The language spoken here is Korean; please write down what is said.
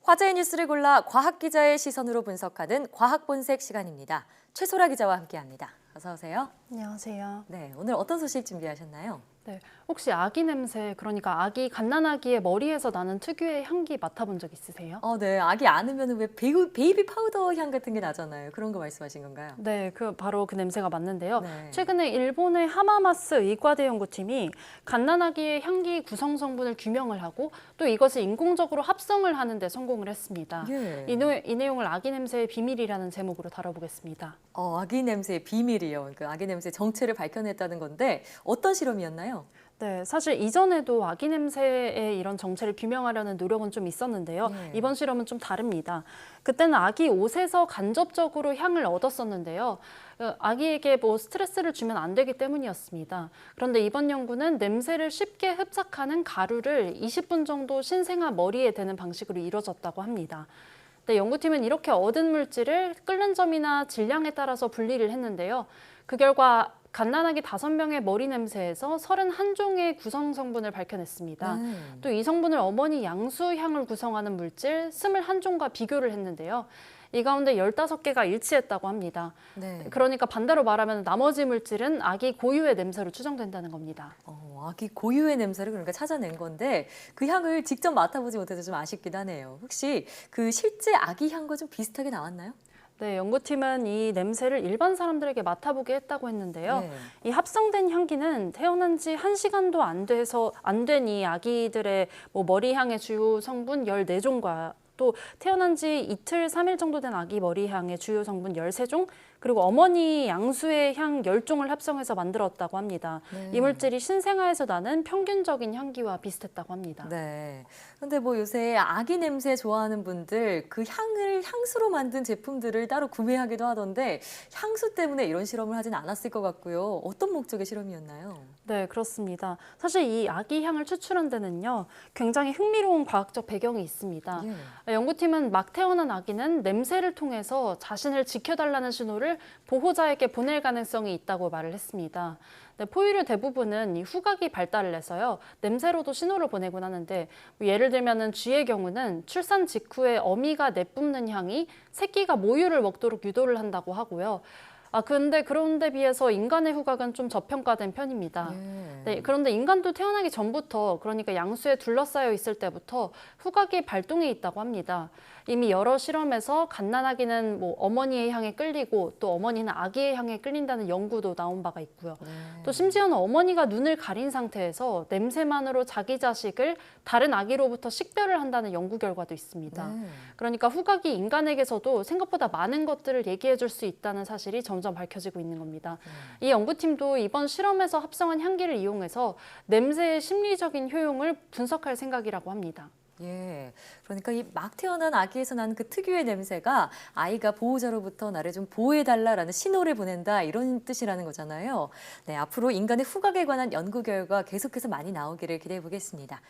화제의 뉴스를 골라 과학 기자의 시선으로 분석하는 과학 본색 시간입니다. 최소라 기자와 함께합니다. 어서 오세요. 안녕하세요. 네, 오늘 어떤 소식 준비하셨나요? 네, 혹시 아기 냄새, 그러니까 아기 갓난아기의 머리에서 나는 특유의 향기 맡아본 적 있으세요? 네, 아기 안으면 왜 베이비 파우더 향 같은 게 나잖아요. 그런 거 말씀하신 건가요? 네, 바로 그 냄새가 맞는데요. 네. 최근에 일본의 하마마스 의과대 연구팀이 갓난아기의 향기 구성 성분을 규명을 하고 또 이것을 인공적으로 합성을 하는 데 성공을 했습니다. 예. 이 내용을 아기 냄새의 비밀이라는 제목으로 다뤄보겠습니다. 아기 냄새의 비밀이요. 그 아기 냄새의 정체를 밝혀냈다는 건데 어떤 실험이었나요? 네, 사실 이전에도 아기 냄새의 이런 정체를 규명하려는 노력은 좀 있었는데요. 네. 이번 실험은 좀 다릅니다. 그때는 아기 옷에서 간접적으로 향을 얻었었는데요. 아기에게 스트레스를 주면 안 되기 때문이었습니다. 그런데 이번 연구는 냄새를 쉽게 흡착하는 가루를 20분 정도 신생아 머리에 대는 방식으로 이루어졌다고 합니다. 네, 연구팀은 이렇게 얻은 물질을 끓는 점이나 질량에 따라서 분리를 했는데요. 그 결과 갓난아기 5명의 머리 냄새에서 31종의 구성 성분을 밝혀냈습니다. 또 이 성분을 어머니 양수향을 구성하는 물질 21종과 비교를 했는데요. 이 가운데 15개가 일치했다고 합니다. 네. 그러니까 반대로 말하면 나머지 물질은 아기 고유의 냄새로 추정된다는 겁니다. 아기 고유의 냄새를 그러니까 찾아낸 건데 그 향을 직접 맡아보지 못해서 좀 아쉽긴 하네요. 혹시 그 실제 아기 향과 좀 비슷하게 나왔나요? 네, 연구팀은 이 냄새를 일반 사람들에게 맡아보게 했다고 했는데요. 네. 이 합성된 향기는 태어난 지 1시간도 안 된 이 아기들의 머리 향의 주요 성분 14종과 또 태어난 지 이틀, 3일 정도 된 아기 머리 향의 주요 성분 13종, 그리고 어머니 양수의 향 10종을 합성해서 만들었다고 합니다. 네. 이 물질이 신생아에서 나는 평균적인 향기와 비슷했다고 합니다. 네. 근데 요새 아기 냄새 좋아하는 분들 그 향을 향수로 만든 제품들을 따로 구매하기도 하던데 향수 때문에 이런 실험을 하진 않았을 것 같고요. 어떤 목적의 실험이었나요? 네, 그렇습니다. 사실 이 아기 향을 추출한 데는요, 굉장히 흥미로운 과학적 배경이 있습니다. 연구팀은 막 태어난 아기는 냄새를 통해서 자신을 지켜달라는 신호를 보호자에게 보낼 가능성이 있다고 말을 했습니다. 네, 포유류 대부분은 이 후각이 발달을 해서요, 냄새로도 신호를 보내곤 하는데, 예를 들면은 쥐의 경우는 출산 직후에 어미가 내뿜는 향이 새끼가 모유를 먹도록 유도를 한다고 하고요. 그런데 비해서 인간의 후각은 좀 저평가된 편입니다. 네, 그런데 인간도 태어나기 전부터, 그러니까 양수에 둘러싸여 있을 때부터 후각이 발동해 있다고 합니다. 이미 여러 실험에서 갓난아기는 어머니의 향에 끌리고 또 어머니는 아기의 향에 끌린다는 연구도 나온 바가 있고요. 또 심지어는 어머니가 눈을 가린 상태에서 냄새만으로 자기 자식을 다른 아기로부터 식별을 한다는 연구 결과도 있습니다. 그러니까 후각이 인간에게서도 생각보다 많은 것들을 얘기해 줄 수 있다는 사실이 점점 밝혀지고 있는 겁니다. 이 연구팀도 이번 실험에서 합성한 향기를 이용해서 냄새의 심리적인 효용을 분석할 생각이라고 합니다. 예, 그러니까 이 막 태어난 아기에서 나는 그 특유의 냄새가 아이가 보호자로부터 나를 좀 보호해달라라는 신호를 보낸다 이런 뜻이라는 거잖아요. 네, 앞으로 인간의 후각에 관한 연구 결과 계속해서 많이 나오기를 기대해 보겠습니다.